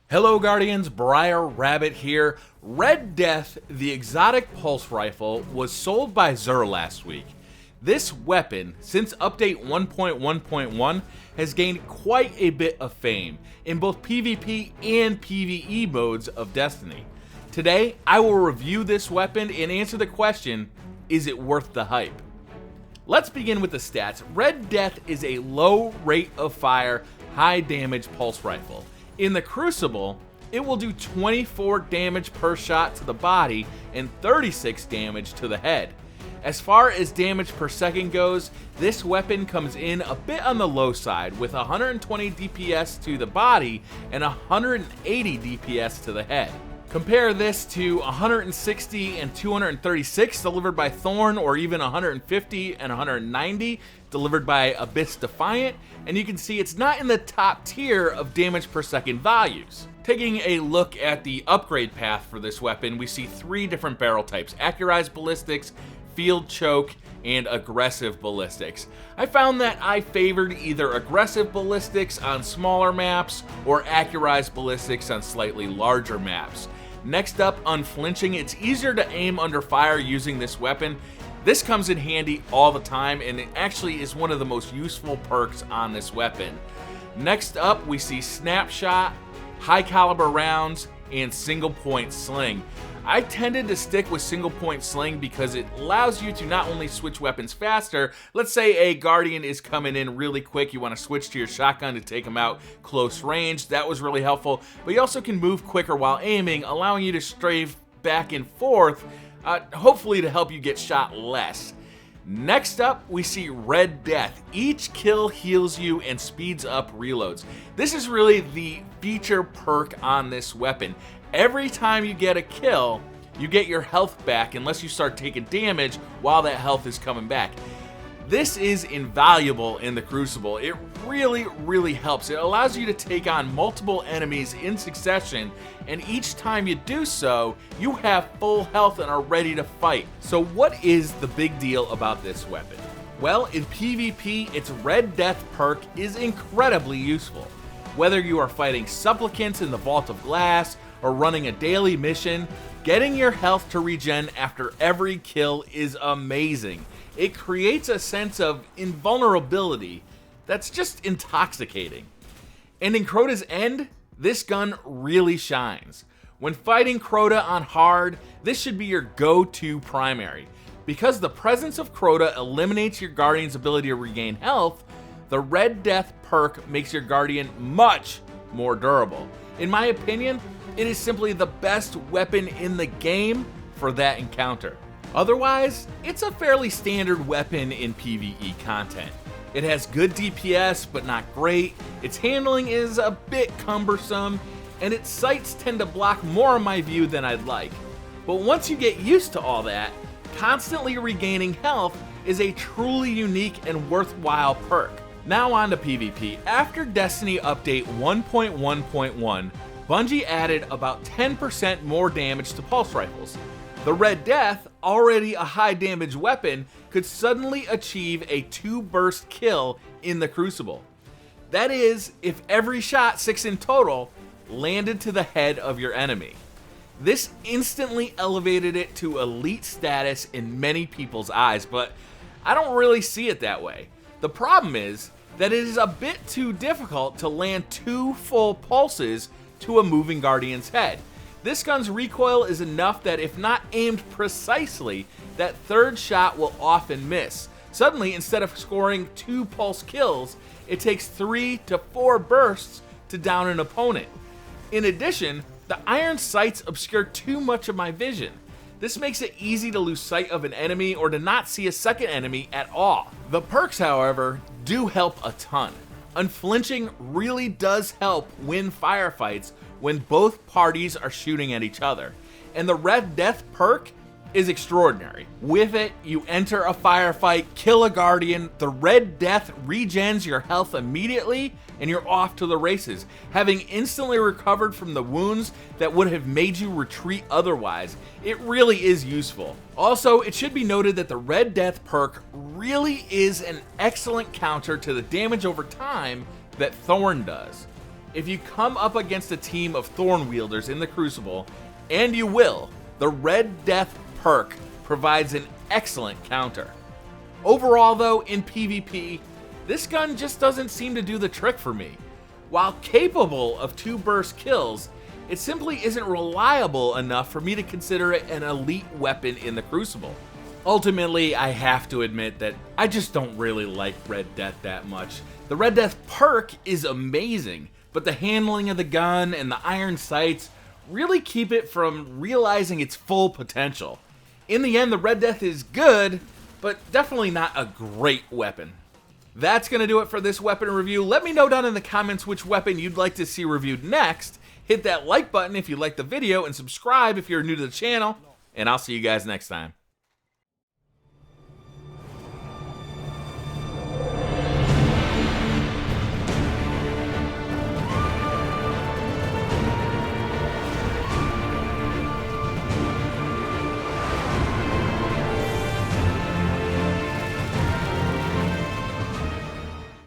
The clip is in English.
Hello Guardians, Briar Rabbit here. Red Death, the exotic pulse rifle, was sold by Xur last week. This weapon, since update 1.1.1, has gained quite a bit of fame in both PvP and PvE modes of Destiny. Today, I will review this weapon and answer the question, is it worth the hype? Let's begin with the stats. Red Death is a low rate of fire, high damage pulse rifle. In the Crucible, it will do 24 damage per shot to the body and 36 damage to the head. As far as damage per second goes, this weapon comes in a bit on the low side with 120 DPS to the body and 180 DPS to the head. Compare this to 160 and 236 delivered by Thorn, or even 150 and 190 delivered by Abyss Defiant, and you can see it's not in the top tier of damage per second values. Taking a look at the upgrade path for this weapon, we see three different barrel types: Accurized Ballistics, Field Choke, and Aggressive Ballistics. I found that I favored either Aggressive Ballistics on smaller maps or Accurized Ballistics on slightly larger maps. Next up, Unflinching. It's easier to aim under fire using this weapon. This comes in handy all the time, and it actually is one of the most useful perks on this weapon. Next up, we see Snapshot, High Caliber Rounds, and Single Point Sling. I tended to stick with Single Point Sling because it allows you to not only switch weapons faster. Let's say a Guardian is coming in really quick, you want to switch to your shotgun to take them out close range. That was really helpful, but you also can move quicker while aiming, allowing you to strafe back and forth, hopefully to help you get shot less. Next up, we see Red Death. Each kill heals you and speeds up reloads. This is really the feature perk on this weapon. Every time you get a kill, you get your health back unless you start taking damage while that health is coming back. This is invaluable in the Crucible. It really helps. It allows you to take on multiple enemies in succession, and each time you do so, you have full health and are ready to fight. So what is the big deal about this weapon? Well, in PvP, its Red Death perk is incredibly useful. Whether you are fighting supplicants in the Vault of Glass or running a daily mission, getting your health to regen after every kill is amazing. It creates a sense of invulnerability that's just intoxicating. And in Crota's End, this gun really shines. When fighting Crota on hard, this should be your go-to primary. Because the presence of Crota eliminates your Guardian's ability to regain health, the Red Death perk makes your Guardian much more durable. In my opinion, it is simply the best weapon in the game for that encounter. Otherwise, it's a fairly standard weapon in PvE content. It has good DPS, but not great. Its handling is a bit cumbersome, and its sights tend to block more of my view than I'd like. But once you get used to all that, constantly regaining health is a truly unique and worthwhile perk. Now on to PvP. After Destiny Update 1.1.1, Bungie added about 10% more damage to pulse rifles. The Red Death, already a high damage weapon, could suddenly achieve a 2-burst kill in the Crucible. That is, if every shot, 6 in total, landed to the head of your enemy. This instantly elevated it to elite status in many people's eyes, but I don't really see it that way. The problem is that it is a bit too difficult to land 2 full pulses to a moving Guardian's head. This gun's recoil is enough that if not aimed precisely, that third shot will often miss. Suddenly, instead of scoring 2 pulse kills, it takes 3 to 4 bursts to down an opponent. In addition, the iron sights obscure too much of my vision. This makes it easy to lose sight of an enemy or to not see a second enemy at all. The perks, however, do help a ton. Unflinching really does help win firefights when both parties are shooting at each other. And the Red Death perk is extraordinary. With it, you enter a firefight, kill a Guardian, the Red Death regens your health immediately, and you're off to the races, having instantly recovered from the wounds that would have made you retreat otherwise. It really is useful. Also, it should be noted that the Red Death perk really is an excellent counter to the damage over time that Thorn does. if you come up against a team of Thorn wielders in the Crucible, and you will, the Red Death perk provides an excellent counter. Overall though, in PvP, this gun just doesn't seem to do the trick for me. While capable of 2 burst kills, it simply isn't reliable enough for me to consider it an elite weapon in the Crucible. Ultimately, I have to admit that I just don't really like Red Death that much. The Red Death perk is amazing, but the handling of the gun and the iron sights really keep it from realizing its full potential. In the end, the Red Death is good, but definitely not a great weapon. That's going to do it for this weapon review. Let me know down in the comments which weapon you'd like to see reviewed next. Hit that like button if you liked the video, and subscribe if you're new to the channel, and I'll see you guys next time.